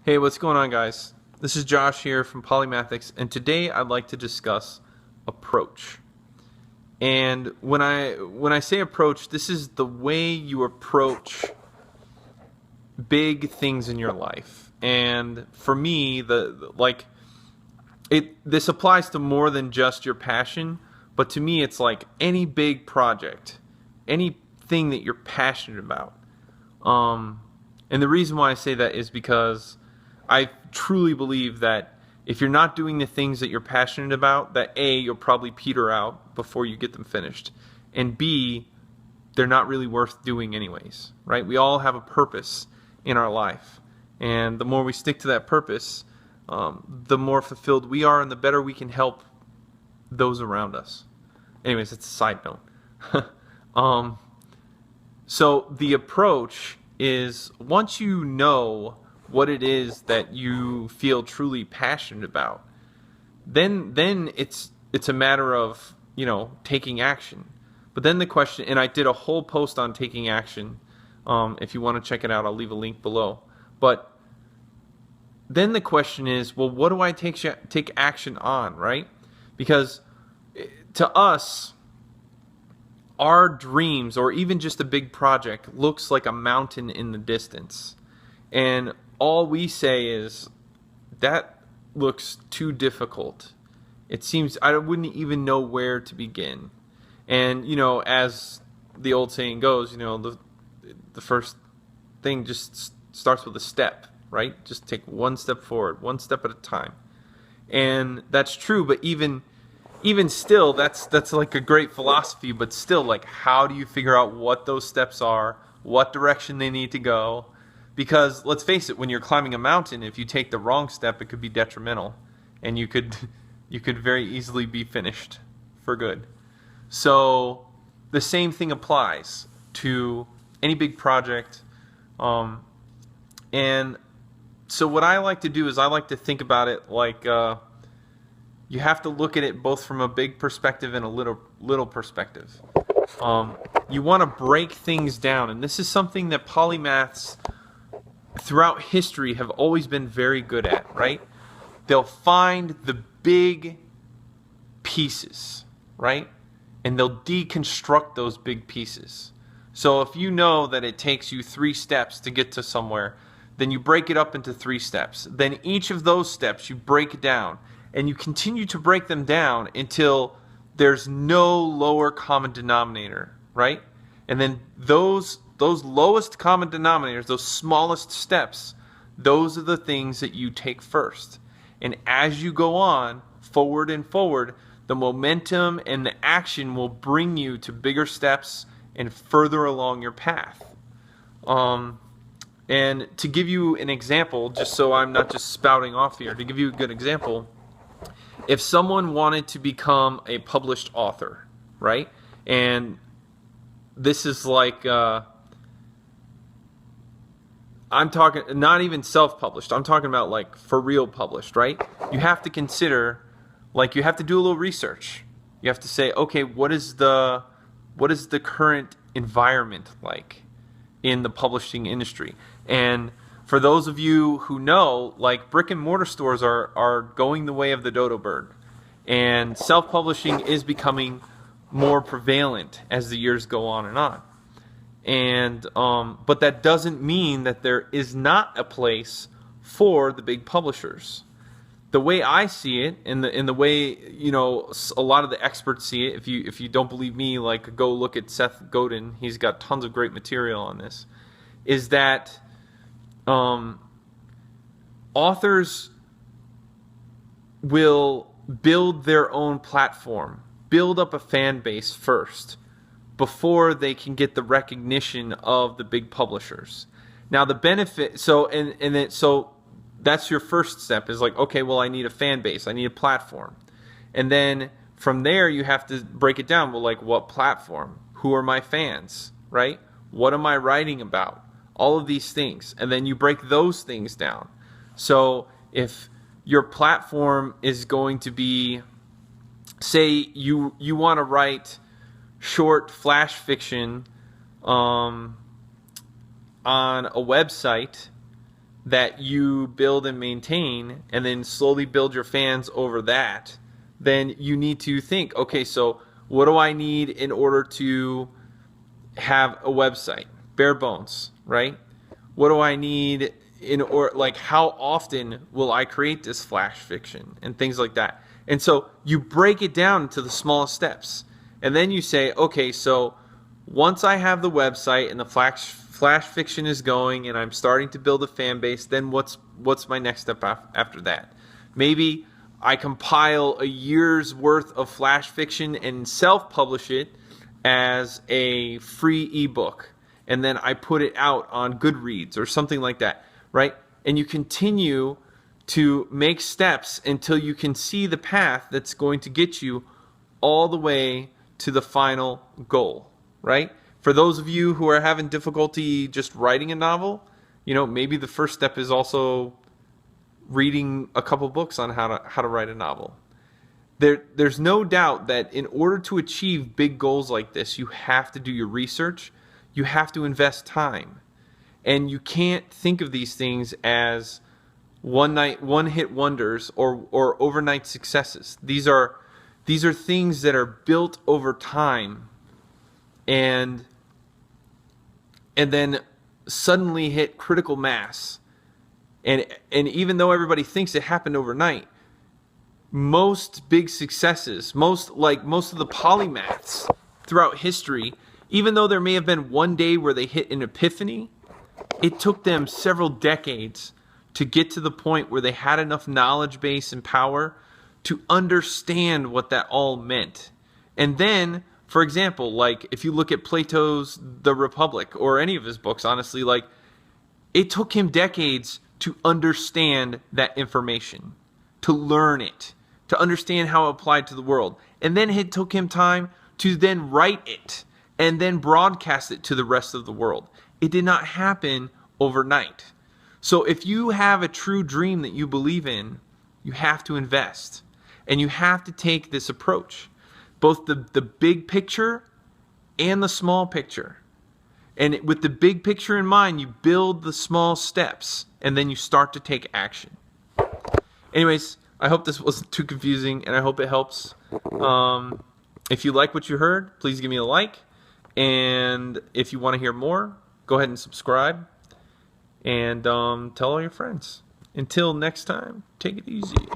Hey, what's going on, guys? This is Josh here from Polymathics, and today I'd like to discuss approach. And when I say approach, this is the way you approach big things in your life. And for me, this applies to more than just your passion, but to me it's like any big project, anything that you're passionate about. And the reason why I say that is because I truly believe that if you're not doing the things that you're passionate about, that A, you'll probably peter out before you get them finished, and B, they're not really worth doing anyways, right? We all have a purpose in our life, and the more we stick to that purpose, the more fulfilled we are and the better we can help those around us. Anyways, it's a side note. So the approach is, once you know what it is that you feel truly passionate about, then it's a matter of, taking action. But then the question, and I did a whole post on taking action. If you want to check it out, I'll leave a link below. But then the question is, well, what do I take action on, right? Because to us, our dreams, or even just a big project, looks like a mountain in the distance. And all we say is, that looks too difficult. It seems I wouldn't even know where to begin. And, as the old saying goes, the first thing just starts with a step, right? Just take one step forward, one step at a time. And that's true, but even still, that's like a great philosophy, but still, like, how do you figure out what those steps are, what direction they need to go? Because let's face it, when you're climbing a mountain, if you take the wrong step, it could be detrimental, and you could very easily be finished for good. So the same thing applies to any big project. And so what I like to do is I like to think about it like you have to look at it both from a big perspective and a little perspective. You want to break things down, and this is something that polymaths throughout history have always been very good at, right? They'll find the big pieces, right? And they'll deconstruct those big pieces. So if you know that it takes you 3 steps to get to somewhere, then you break it up into 3 steps. Then each of those steps you break down, and you continue to break them down until there's no lower common denominator, right? And then those lowest common denominators, those smallest steps, those are the things that you take first. And as you go on, forward and forward, the momentum and the action will bring you to bigger steps and further along your path. And to give you an example, just so I'm not just spouting off here, to give you a good example, if someone wanted to become a published author, right? And this is like, I'm talking not even self-published. I'm talking about like for real published, right? You have to consider, like, you have to do a little research. You have to say, okay, what is the current environment like in the publishing industry? And for those of you who know, like, brick and mortar stores are going the way of the dodo bird, and self-publishing is becoming more prevalent as the years go on and on. And but that doesn't mean that there is not a place for the big publishers. The way I see it, and the way a lot of the experts see it, if you don't believe me, like, go look at Seth Godin. He's got tons of great material on this. Is that authors will build their own platform, build up a fan base first, before they can get the recognition of the big publishers. Now the benefit, so that's your first step, is like, okay, well, I need a fan base, I need a platform. And then from there you have to break it down. Well, like, what platform? Who are my fans, right? What am I writing about? All of these things. And then you break those things down. So if your platform is going to be, say you want to write short flash fiction on a website that you build and maintain, and then slowly build your fans over that, then you need to think, okay, so what do I need in order to have a website? Bare bones, right? What do I need like how often will I create this flash fiction and things like that? And so you break it down into the smallest steps. And then you say, okay, so once I have the website and the flash fiction is going and I'm starting to build a fan base, then what's my next step after that? Maybe I compile a year's worth of flash fiction and self-publish it as a free ebook, and then I put it out on Goodreads or something like that, right? And you continue to make steps until you can see the path that's going to get you all the way to the final goal, right? For those of you who are having difficulty just writing a novel, maybe the first step is also reading a couple books on how to write a novel. There's no doubt that in order to achieve big goals like this, you have to do your research, you have to invest time. And you can't think of these things as one-hit wonders or overnight successes. These are things that are built over time and then suddenly hit critical mass. And even though everybody thinks it happened overnight, most big successes, most of the polymaths throughout history, even though there may have been one day where they hit an epiphany, it took them several decades to get to the point where they had enough knowledge base and power to understand what that all meant. And then, for example, like if you look at Plato's The Republic or any of his books, honestly, like it took him decades to understand that information, to learn it, to understand how it applied to the world. And then it took him time to then write it and then broadcast it to the rest of the world. It did not happen overnight. So if you have a true dream that you believe in, you have to invest. And you have to take this approach, both the big picture and the small picture. And with the big picture in mind, you build the small steps, and then you start to take action. Anyways, I hope this wasn't too confusing, and I hope it helps. If you like what you heard, please give me a like. And if you want to hear more, go ahead and subscribe. And tell all your friends. Until next time, take it easy.